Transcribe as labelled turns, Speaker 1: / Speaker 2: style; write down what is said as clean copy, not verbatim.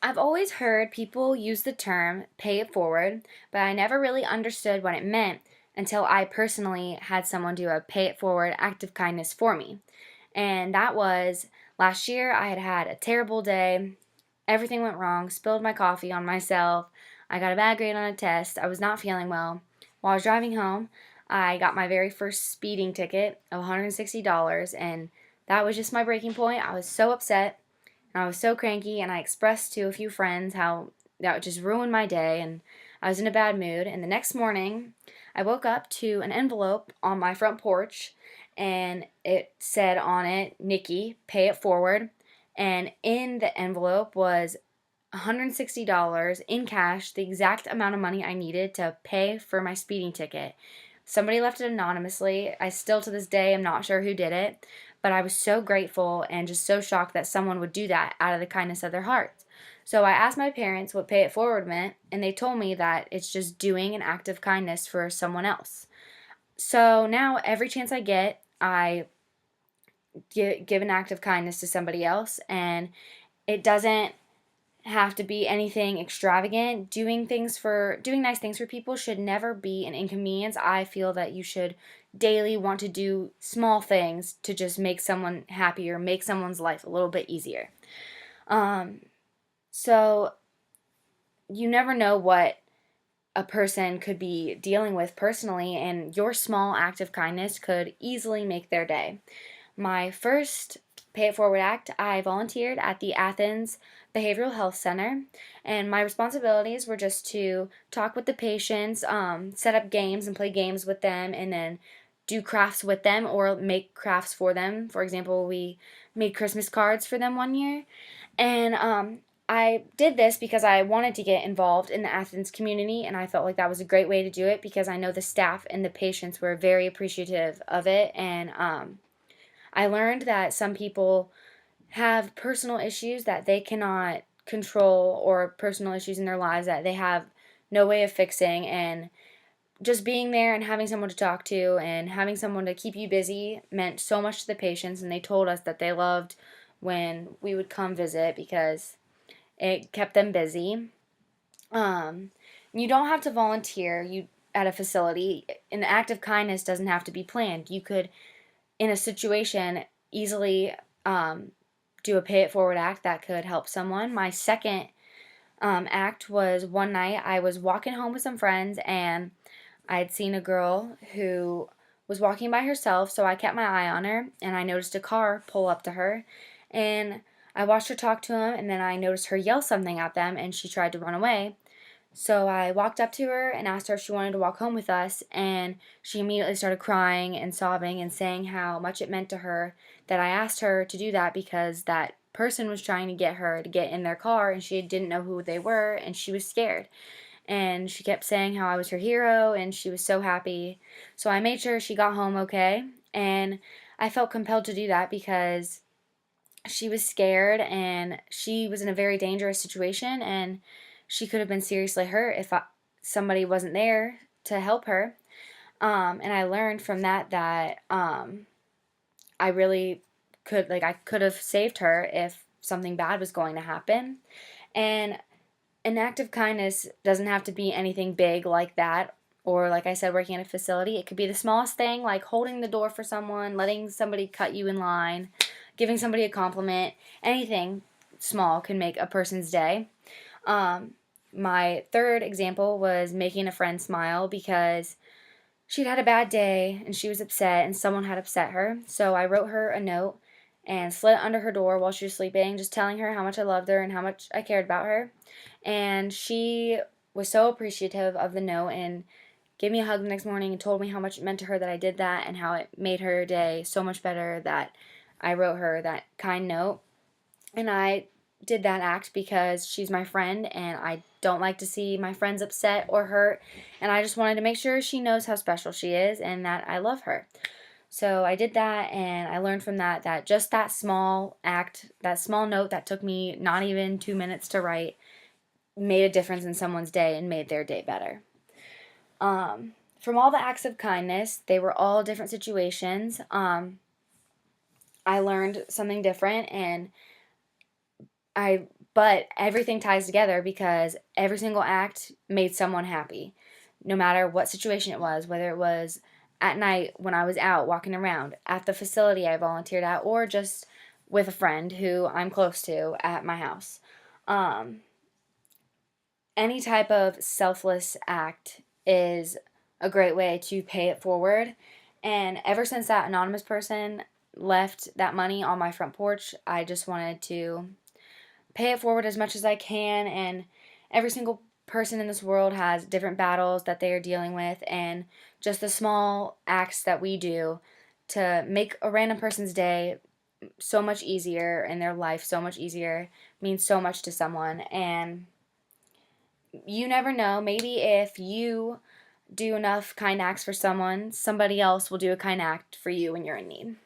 Speaker 1: I've always heard people use the term pay it forward, but I never really understood what it meant until I personally had someone do a pay it forward act of kindness for me. And that was last year. I had had a terrible day. Everything went wrong, spilled my coffee on myself. I got a bad grade on a test. I was not feeling well. While I was driving home, I got my very first speeding ticket of $160, and that was just my breaking point. I was so upset. I was so cranky, and I expressed to a few friends how that just ruined my day, and I was in a bad mood. And the next morning, I woke up to an envelope on my front porch, and it said on it, Nikki, pay it forward. And in the envelope was $160 in cash, the exact amount of money I needed to pay for my speeding ticket. Somebody left it anonymously. I still to this day am not sure who did it, but I was so grateful and just so shocked that someone would do that out of the kindness of their hearts. So I asked my parents what pay it forward meant, and they told me that it's just doing an act of kindness for someone else. So now every chance I get, I give an act of kindness to somebody else, and it doesn't have to be anything extravagant. Doing nice things for people should never be an inconvenience. I feel that you should daily want to do small things to just make someone happier, make someone's life a little bit easier. Um, so you never know what a person could be dealing with personally, and your small act of kindness could easily make their day. My first Pay It Forward Act, I volunteered at the Athens Behavioral Health Center, and my responsibilities were just to talk with the patients, set up games and play games with them, and then do crafts with them or make crafts for them. For example, we made Christmas cards for them one year, and I did this because I wanted to get involved in the Athens community, and I felt like that was a great way to do it because I know the staff and the patients were very appreciative of it, and I learned that some people have personal issues that they cannot control or personal issues in their lives that they have no way of fixing, and just being there and having someone to talk to and having someone to keep you busy meant so much to the patients, and they told us that they loved when we would come visit because it kept them busy. Um, you don't have to volunteer you at a facility. An act of kindness doesn't have to be planned. You could, in a situation, easily do a pay it forward act that could help someone. My second act was one night I was walking home with some friends, and I had seen a girl who was walking by herself, so I kept my eye on her, and I noticed a car pull up to her, and I watched her talk to him, and then I noticed her yell something at them, and she tried to run away. So I walked up to her and asked her if she wanted to walk home with us, and she immediately started crying and sobbing and saying how much it meant to her that I asked her to do that because that person was trying to get her to get in their car, and she didn't know who they were, and she was scared. And she kept saying how I was her hero, and she was so happy. So I made sure she got home okay, and I felt compelled to do that because she was scared and she was in a very dangerous situation, and she could have been seriously hurt if somebody wasn't there to help her. And I learned from that I really I could have saved her if something bad was going to happen. And an act of kindness doesn't have to be anything big like that. Or, like I said, working in a facility, it could be the smallest thing, like holding the door for someone, letting somebody cut you in line, giving somebody a compliment. Anything small can make a person's day. Um, my third example was making a friend smile because she'd had a bad day and she was upset and someone had upset her. So I wrote her a note and slid it under her door while she was sleeping, just telling her how much I loved her and how much I cared about her. And she was so appreciative of the note and gave me a hug the next morning and told me how much it meant to her that I did that and how it made her day so much better that I wrote her that kind note. And I did that act because she's my friend and I don't like to see my friends upset or hurt. And I just wanted to make sure she knows how special she is and that I love her. So I did that, and I learned from that just that small act, that small note that took me not even 2 minutes to write, made a difference in someone's day and made their day better. From all the acts of kindness, they were all different situations. I learned something different, and I But everything ties together because every single act made someone happy, no matter what situation it was, whether it was at night when I was out walking around, at the facility I volunteered at, or just with a friend who I'm close to at my house. Um, any type of selfless act is a great way to pay it forward. And ever since that anonymous person left that money on my front porch, I just wanted to pay it forward as much as I can. And every single person in this world has different battles that they are dealing with, and just the small acts that we do to make a random person's day so much easier and their life so much easier means so much to someone. And you never know, maybe if you do enough kind acts for someone, somebody else will do a kind act for you when you're in need.